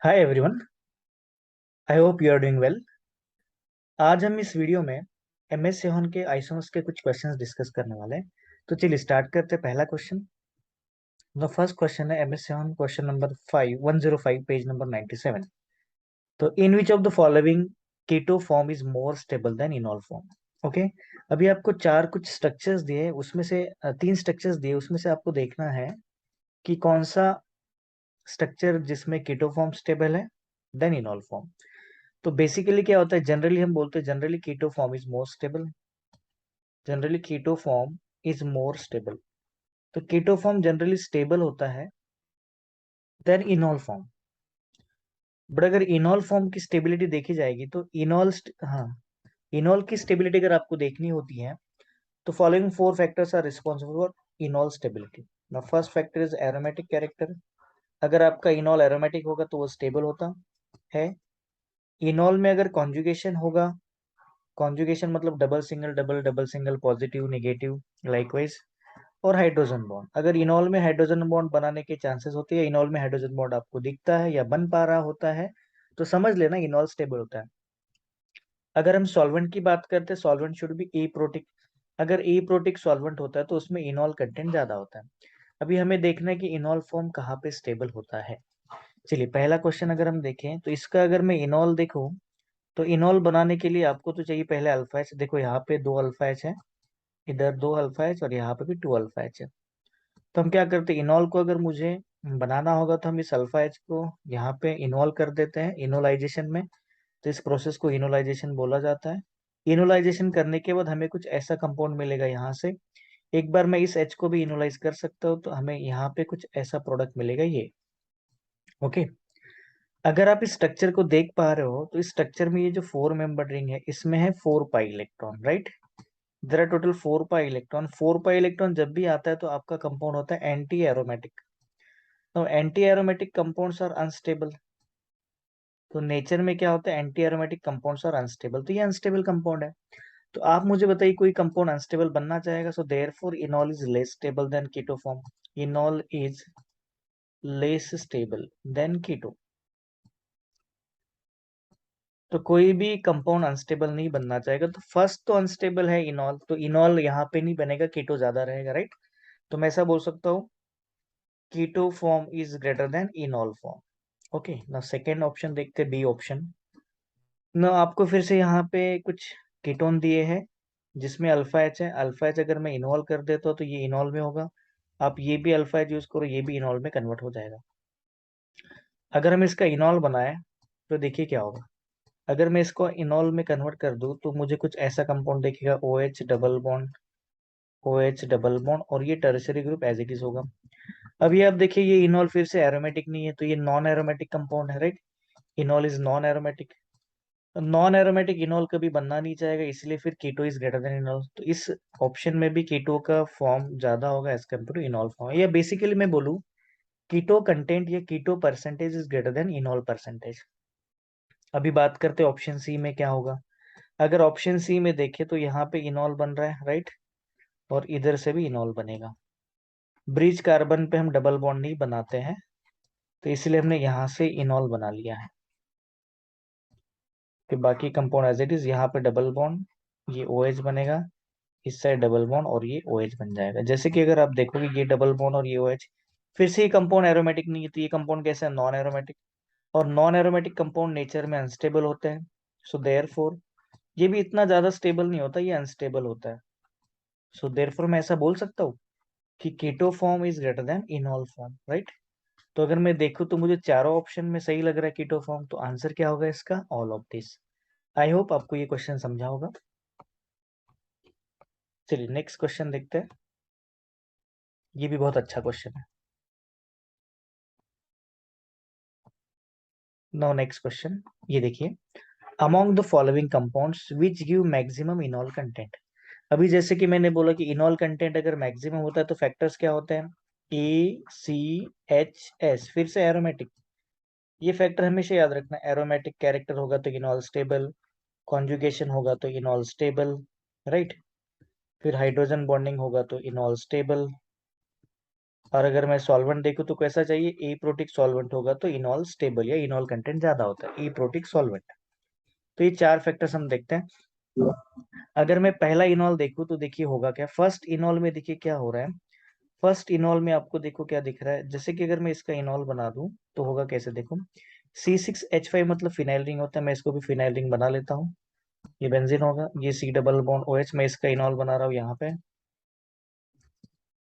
Hi everyone, I hope you are doing well. आज हम इस वीडियो में एमएस सेवन के आइसोमर्स के कुछ क्वेश्चंस डिस्कस करने वाले हैं। तो चलिए स्टार्ट करते हैं। पहला क्वेश्चन, द फर्स्ट क्वेश्चन है MS seven question number 105 page number 97। तो in which of the following keto form is more stable than enol form. Okay, अभी आपको चार कुछ स्ट्रक्चर्स दिए, उसमें से तीन स्ट्रक्चर्स दिए, उसमें से आपको देखना है कि कौन सा स्ट्रक्चर जिसमें कीटो फॉर्म स्टेबल है देन इनॉल फॉर्म। तो बेसिकली क्या होता है, जनरली हम बोलते हैं generally keto form is more stable. Generally keto form is more stable. तो कीटो फॉर्म जनरली स्टेबल होता है देन इनॉल फॉर्म। बट अगर इनॉल फॉर्म की स्टेबिलिटी देखी जाएगी तो हाँ, इनॉल की स्टेबिलिटी अगर आपको देखनी होती है तो following four factors are responsible for enol stability. The first factor is aromatic character. अगर आपका इनॉल एरोमेटिक होगा तो वो स्टेबल होता है। इनॉल में अगर कॉन्जुगेशन होगा, कॉन्जुगेशन मतलब double single double double single positive negative likewise, और हाइड्रोजन बॉन्ड, अगर इनॉल में हाइड्रोजन बॉन्ड बनाने के चांसेस होते हैं, इनॉल में हाइड्रोजन बॉन्ड आपको दिखता है या बन पा रहा होता है, तो समझ लेना इनॉल स्टेबल होता है। अगर हम सॉल्वेंट की बात करते हैं, सॉल्वेंट शुड बी एप्रोटिक। अगर एप्रोटिक सॉल्वेंट होता है तो उसमें इनॉल कंटेंट ज्यादा होता है। अभी हमें देखना है कि इनॉल फॉर्म कहाँ पे स्टेबल होता है। चलिए पहला क्वेश्चन अगर हम देखें तो इसका अगर मैं इनॉल देखूं तो इनॉल बनाने के लिए आपको तो चाहिए पहले अल्फा एच। देखो यहाँ पे दो अल्फा एच है, इधर दो अल्फा एच और यहाँ पे भी टू अल्फा एच है। तो हम क्या करते हैं, इनॉल को अगर मुझे बनाना होगा तो हम इस अल्फा एच को यहाँ पे इनॉल कर देते हैं इनोलाइजेशन में। तो इस प्रोसेस को इनोलाइजेशन बोला जाता है। इनोलाइजेशन करने के बाद हमें कुछ ऐसा कंपाउंड मिलेगा यहाँ से। एक बार मैं इस एच को भी इनोलाइज कर सकता हूँ तो हमें यहाँ पे कुछ ऐसा प्रोडक्ट मिलेगा ये। ओके, अगर आप इस स्ट्रक्चर को देख पा रहे हो तो इस स्ट्रक्चर में ये जो फोर मेंबर रिंग है इसमें है 4 pi electron, right. There are total 4 pi electron. 4 pi electron जब भी आता है तो आपका कंपाउंड होता है एंटी एरोमेटिक। तो anti aromatic compounds are unstable. तो नेचर में क्या होता है, anti aromatic compounds are unstable, तो ये अनस्टेबल कंपाउंड है। तो आप मुझे बताइए कोई कंपाउंड अनस्टेबल बनना चाहेगा, so therefore enol is less stable than keto form. Enol is less stable than keto. तो कोई भी कंपाउंड अनस्टेबल नहीं बनना चाहेगा। तो फर्स्ट तो अनस्टेबल है इनॉल, तो इनॉल यहाँ पे नहीं बनेगा, कीटो ज्यादा रहेगा, राइट। तो मैं ऐसा बोल सकता हूँ keto form is greater than enol form. Okay, ना सेकेंड ऑप्शन देखते, बी ऑप्शन। ना आपको फिर से यहाँ पे कुछ कीटोन दिए हैं जिसमें अल्फा एच है। अल्फा एच अगर मैं इन्वॉल्व कर देता हूँ तो ये इनॉल में होगा। आप ये भी अल्फा एच यूज करो, ये भी इनॉल में कन्वर्ट हो जाएगा। अगर हम इसका इनॉल बनाए तो देखिए क्या होगा। अगर मैं इसको इनॉल में कन्वर्ट कर दूं तो मुझे कुछ ऐसा कंपाउंड दिखेगा, O H double bond, O H double bond, और ये tertiary group as it is होगा। अब ये आप देखिए ये इनॉल फिर से एरोमेटिक नहीं है, तो ये नॉन एरोमेटिक कंपाउंड है, right. Enol is non aromatic. Non aromatic enol कभी बनना नहीं चाहेगा, इसलिए फिर keto is greater than enol. तो इस ऑप्शन में भी कीटो का फॉर्म ज्यादा होगा as compare to enol form. या बेसिकली मैं बोलूँ कीटो कंटेंट या keto percentage is greater than enol percentage. अभी बात करते हैं ऑप्शन सी में क्या होगा। अगर ऑप्शन सी में देखें तो यहाँ पे इनॉल बन रहा है, राइट, और इधर से भी इनॉल बनेगा। ब्रिज कार्बन पे हम डबल बॉन्ड नहीं बनाते हैं, तो इसलिए हमने यहाँ से इनॉल बना लिया है। फिर बाकी कंपाउंड एज इट इज, यहाँ पे डबल बॉन्ड, ये ओ OH बनेगा, इस साइड डबल बॉन्ड और ये ओ OH बन जाएगा। जैसे कि अगर आप देखोगे ये डबल बॉन्ड और ये ओ OH, फिर से ये कंपाउंड एरोमेटिक नहीं है, तो ये कंपाउंड कैसा है, नॉन एरोमेटिक। और नॉन एरोमेटिक कंपाउंड नेचर में अनस्टेबल होते हैं। सो देयरफॉर ये भी इतना ज्यादा स्टेबल नहीं होता, ये अनस्टेबल होता है। सो देयरफॉर मैं ऐसा बोल सकता हूँ कि keto form is greater than enol form, right. तो अगर मैं देखूँ तो मुझे चारों ऑप्शन में सही लग रहा है कीटो फॉर्म, तो आंसर क्या होगा इसका, all of this. I hope आपको ये क्वेश्चन समझा होगा। चलिए नेक्स्ट क्वेश्चन देखते हैं। ये भी बहुत अच्छा क्वेश्चन है। नाउ नेक्स्ट क्वेश्चन, ये देखिए, among the following compounds which give maximum इनॉल content. अभी जैसे कि मैंने बोला कि इनॉल कंटेंट अगर मैक्सिमम होता है तो फैक्टर्स क्या होते हैं, ए सी एच एस, फिर से एरोमेटिक। ये फैक्टर हमेशा याद रखना, एरोमेटिक कैरेक्टर होगा तो इनॉल स्टेबल, कॉन्जुगेशन होगा तो इनॉल स्टेबल, राइट। फिर हाइड्रोजन बॉन्डिंग होगा तो इनॉल स्टेबल, और अगर मैं सॉल्वेंट देखूँ तो कैसा चाहिए, ए प्रोटिक सॉल्वेंट होगा तो इनॉल स्टेबल या इनॉल कंटेंट ज्यादा होता है, ए प्रोटिक सॉल्वेंट। तो ये चार फैक्टर्स हम देखते हैं। अगर मैं पहला इनॉल देखूँ तो देखिए होगा क्या, फर्स्ट इनॉल में देखिए क्या हो रहा है। फर्स्ट इनॉल में आपको देखो क्या दिख रहा है, जैसे कि अगर मैं इसका इनॉल बना दूं तो होगा कैसे, देखो C6H5 मतलब फिनाइल रिंग होता है, मैं इसको भी फिनाइल रिंग बना लेता हूँ। ये बेंजीन होगा, ये C डबल बॉन्ड OH, मैं इसका इनॉल बना रहा हूँ यहाँ पे।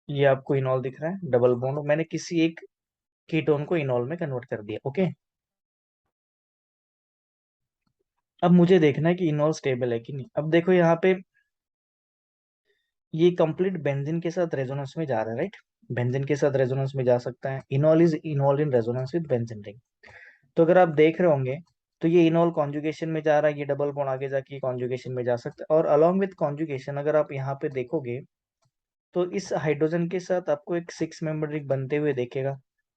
ये आपको इनॉल दिख रहा है, डबल बॉन्ड, मैंने किसी एक कीटोन को इनॉल में कन्वर्ट कर दिया। ओके, अब मुझे देखना है कि इनॉल स्टेबल है कि नहीं। अब देखो यहाँ पे ये कंप्लीट बेंजीन के साथ रेजोनेंस में जा रहा है, राइट। बेंजीन के साथ रेजोनेंस में जा सकता है, enol is involved in resonance with benzene ring. तो अगर आप देख रहे होंगे तो ये इनॉल कॉन्जुगेशन में जा रहा है, ये डबल बॉन्ड आगे जाके कॉन्जुगेशन में जा सकता है। और अलोंग विद कॉन्जुगेशन अगर आप यहाँ पे देखोगे तो इस हाइड्रोजन के साथ आपको एक 6 मेंबर रिंग बनते हुए देखेगा,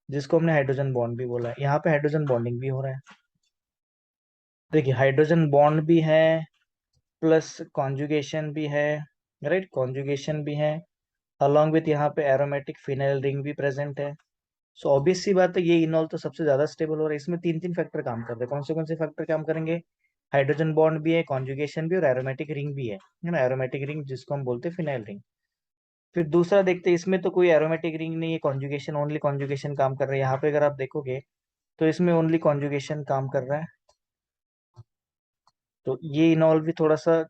जिसको हमने हाइड्रोजन बॉन्ड भी बोला है। यहाँ पे हाइड्रोजन बॉन्डिंग भी हो रहा है, देखिए हाइड्रोजन बॉन्ड भी है प्लस कॉन्जुगेशन भी है, राइट, कॉन्जुगेशन भी है। अलॉन्ग विथ यहाँ पे एरोमेटिक फिनाइल रिंग भी प्रेजेंट है। सो ऑब्वियस सी बात है ये इनॉल तो सबसे ज्यादा स्टेबल हो रहा है। इसमें तीन तीन फैक्टर काम कर रहे हैं, कौन से फैक्टर काम करेंगे, हाइड्रोजन बॉन्ड भी है, कॉन्जुगेशन भी, और एरोमेटिक रिंग भी है ना, एरोमेटिक रिंग जिसको हम बोलते हैं फिनाइल रिंग। फिर दूसरा देखते हैं, इसमें तो कोई एरोमेटिक रिंग नहीं है, कॉन्जुगेशन, ओनली कॉन्जुगेशन काम कर रहा है। यहाँ पे अगर आप देखोगे तो इसमें ओनली कॉन्जुगेशन काम कर रहा है, तो ये इनॉल भी थोड़ा सा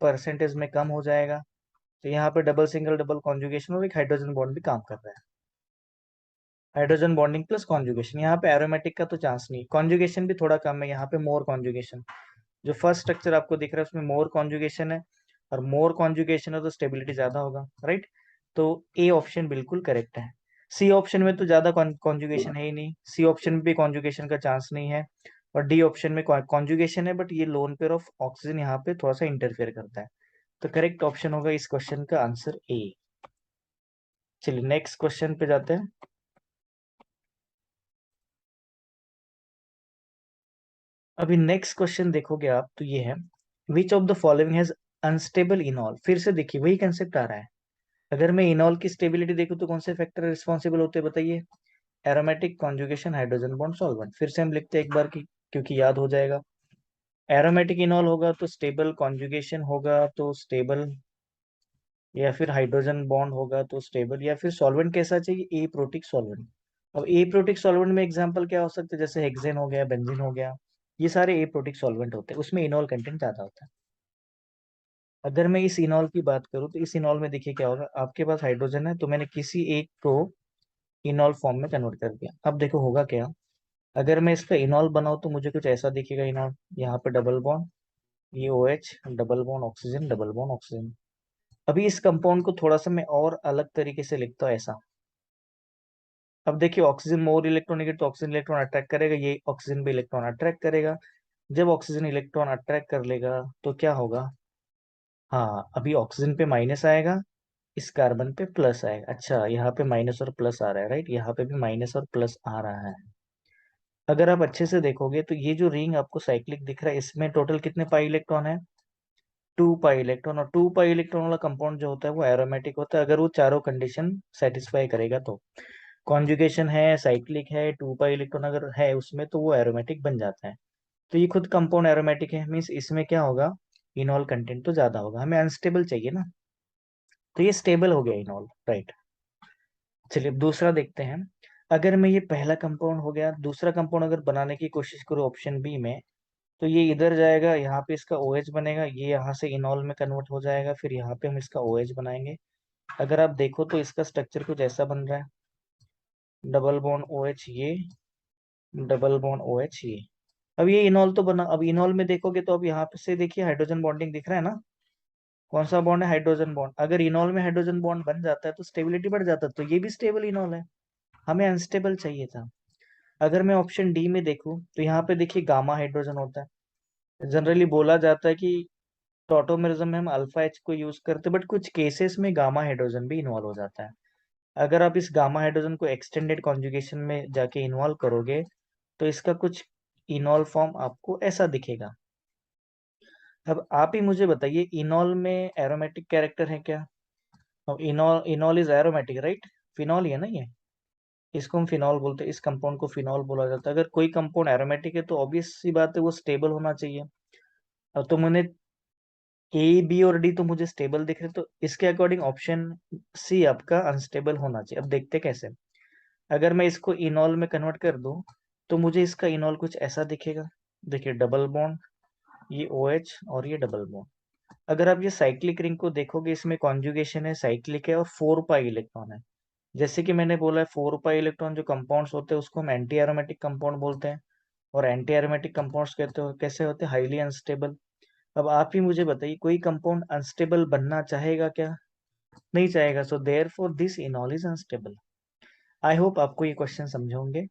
परसेंटेज में कम हो जाएगा। तो यहाँ पे डबल सिंगल डबल कॉन्जुगेशन और एक हाइड्रोजन बॉन्ड भी काम कर रहा है, हाइड्रोजन बॉन्डिंग प्लस कॉन्जुगेशन। यहाँ पे एरोमेटिक का तो चांस नहीं, कॉन्जुगेशन भी थोड़ा कम है, यहाँ पे मोर कॉन्जुगेशन। जो फर्स्ट स्ट्रक्चर आपको दिख रहा है उसमें मोर कॉन्जुगेशन है, और मोर कॉन्जुगेशन है तो स्टेबिलिटी ज्यादा होगा, राइट। तो ए ऑप्शन बिल्कुल करेक्ट है। सी ऑप्शन में तो ज्यादा कॉन्जुगेशन है ही नहीं, सी ऑप्शन में भी कॉन्जुगेशन का चांस नहीं है। और डी ऑप्शन में कॉन्जुगेशन है बट ये लोन पेयर ऑफ ऑक्सीजन यहाँ पे थोड़ा सा इंटरफेयर करता है। तो करेक्ट ऑप्शन होगा इस क्वेश्चन का आंसर ए। चलिए नेक्स्ट क्वेश्चन पे जाते हैं। अभी नेक्स्ट क्वेश्चन देखोगे आप तो ये है, विच of the following has unstable इनॉल। फिर से देखिए वही कंसेप्ट आ रहा है। अगर मैं इनॉल की स्टेबिलिटी देखूं तो कौन से फैक्टर रिस्पॉन्सिबल होते हैं बताइए, aromatic, conjugation, hydrogen bond, solvent. फिर से हम लिखते हैं एक बार की, क्योंकि याद हो जाएगा। एरोमेटिक इनॉल होगा तो स्टेबल, कॉन्जुगेशन होगा तो स्टेबल, या फिर हाइड्रोजन बॉन्ड होगा तो स्टेबल, या फिर सॉल्वेंट कैसा चाहिए, ए प्रोटिक सॉल्वेंट। अब ए प्रोटिक सॉल्वेंट में एग्जांपल क्या हो सकता है, जैसे हेक्सेन हो गया, बेंजीन हो गया, ये सारे ए प्रोटिक सॉल्वेंट होते हैं, उसमें इनॉल कंटेंट ज्यादा होता है। अगर मैं इस इनॉल की बात करूं तो इस इनॉल में देखिए क्या होगा, आपके पास हाइड्रोजन है तो मैंने किसी एक को इनॉल फॉर्म में कन्वर्ट कर दिया। अब देखो होगा क्या, अगर मैं इसका इनॉल बनाऊं तो मुझे कुछ ऐसा दिखेगा इनॉल, यहाँ पे डबल बॉन्ड, ये OH, double bond oxygen, double bond oxygen. अभी इस कंपाउंड को थोड़ा सा मैं और अलग तरीके से लिखता हूँ ऐसा। अब देखिए ऑक्सीजन मोर इलेक्ट्रॉनिक तो ऑक्सीजन इलेक्ट्रॉन अट्रैक्ट करेगा, ये ऑक्सीजन भी इलेक्ट्रॉन अट्रैक्ट करेगा। जब ऑक्सीजन इलेक्ट्रॉन अट्रैक्ट कर लेगा तो क्या होगा, हाँ अभी ऑक्सीजन पे माइनस आएगा, इस कार्बन पे प्लस आएगा। अच्छा यहाँ पे माइनस और प्लस आ रहा है, राइट, यहाँ पे भी माइनस और प्लस आ रहा है। अगर आप अच्छे से देखोगे तो ये जो रिंग आपको साइक्लिक दिख रहा है इसमें टोटल कितने पाई इलेक्ट्रॉन है, 2 पाई इलेक्ट्रॉन। और 2 पाई इलेक्ट्रॉन वाला कंपाउंड जो होता है वो एरोमेटिक होता है, अगर वो चारों कंडीशन सेटिस्फाई करेगा तो। कॉन्जुगेशन है, साइक्लिक है, 2 पाई इलेक्ट्रॉन अगर है उसमें तो वो एरोमेटिक बन जाता है। तो ये खुद कंपाउंड एरोमेटिक है, मीन्स इसमें क्या होगा, इनॉल कंटेंट तो ज्यादा होगा, हमें अनस्टेबल चाहिए ना, तो ये स्टेबल हो गया इनॉल, राइट। चलिए अब दूसरा देखते हैं। अगर मैं ये पहला कंपाउंड हो गया, दूसरा कंपाउंड अगर बनाने की कोशिश करूँ ऑप्शन बी में, तो ये इधर जाएगा, यहाँ पे इसका OH बनेगा, ये यहाँ से इनॉल में कन्वर्ट हो जाएगा, फिर यहाँ पे हम इसका OH बनाएंगे। अगर आप देखो तो इसका स्ट्रक्चर कुछ ऐसा बन रहा है, डबल बॉन्ड OH ये, डबल बॉन्ड OH ये। अब ये इनॉल तो बना, अब इनॉल में देखोगे तो अब यहाँ पे से देखिए हाइड्रोजन बॉन्डिंग दिख रहा है ना, कौन सा बॉन्ड है, हाइड्रोजन बॉन्ड। अगर इनॉल में हाइड्रोजन बॉन्ड बन जाता है तो स्टेबिलिटी बढ़ जाता है, तो ये भी स्टेबल इनॉल है, हमें अनस्टेबल चाहिए था। अगर मैं ऑप्शन डी में देखूं तो यहाँ पे देखिए गामा हाइड्रोजन होता है, जनरली बोला जाता है कि टॉटोमेरिज्म में हम अल्फा एच को यूज करते हैं, बट कुछ केसेस में गामा हाइड्रोजन भी इन्वॉल्व हो जाता है। अगर आप इस गामा हाइड्रोजन को एक्सटेंडेड कॉन्जुगेशन में जाके इन्वॉल्व करोगे तो इसका कुछ इनॉल फॉर्म आपको ऐसा दिखेगा। अब आप ही मुझे बताइए इनॉल में एरोमेटिक कैरेक्टर है क्या, अब enol enol is aromatic, right, phenol ही है ना ये। इसको हम फिनॉल बोलते हैं, इस कंपाउंड को फिनॉल बोला जाता है। अगर कोई कंपाउंड एरोमेटिक है तो ऑब्वियस सी बात है वो स्टेबल होना चाहिए। अब तो मैंने ए बी और डी तो मुझे स्टेबल दिख रहे, तो इसके अकॉर्डिंग ऑप्शन सी आपका अनस्टेबल होना चाहिए। अब देखते कैसे। अगर मैं इसको इनॉल में कन्वर्ट कर दूं तो मुझे इसका इनॉल कुछ ऐसा दिखेगा। देखिए डबल बॉन्ड, ये ओ एच और ये डबल बॉन्ड। अगर आप ये साइक्लिक रिंग को देखोगे, इसमें कॉन्जुगेशन है, साइक्लिक है और 4 पाई इलेक्ट्रॉन है। जैसे कि मैंने बोला है 4 पाई इलेक्ट्रॉन जो कंपाउंड्स होते हैं उसको हम एंटी एरोमेटिक कंपाउंड बोलते हैं। और एंटी एरोमेटिक कंपाउंड्स कहते हो कैसे होते हैं, हाईली अनस्टेबल। अब आप ही मुझे बताइए कोई कंपाउंड अनस्टेबल बनना चाहेगा क्या? नहीं चाहेगा। So therefore this enol is unstable. I hope आपको ये क्वेश्चन समझे होंगे।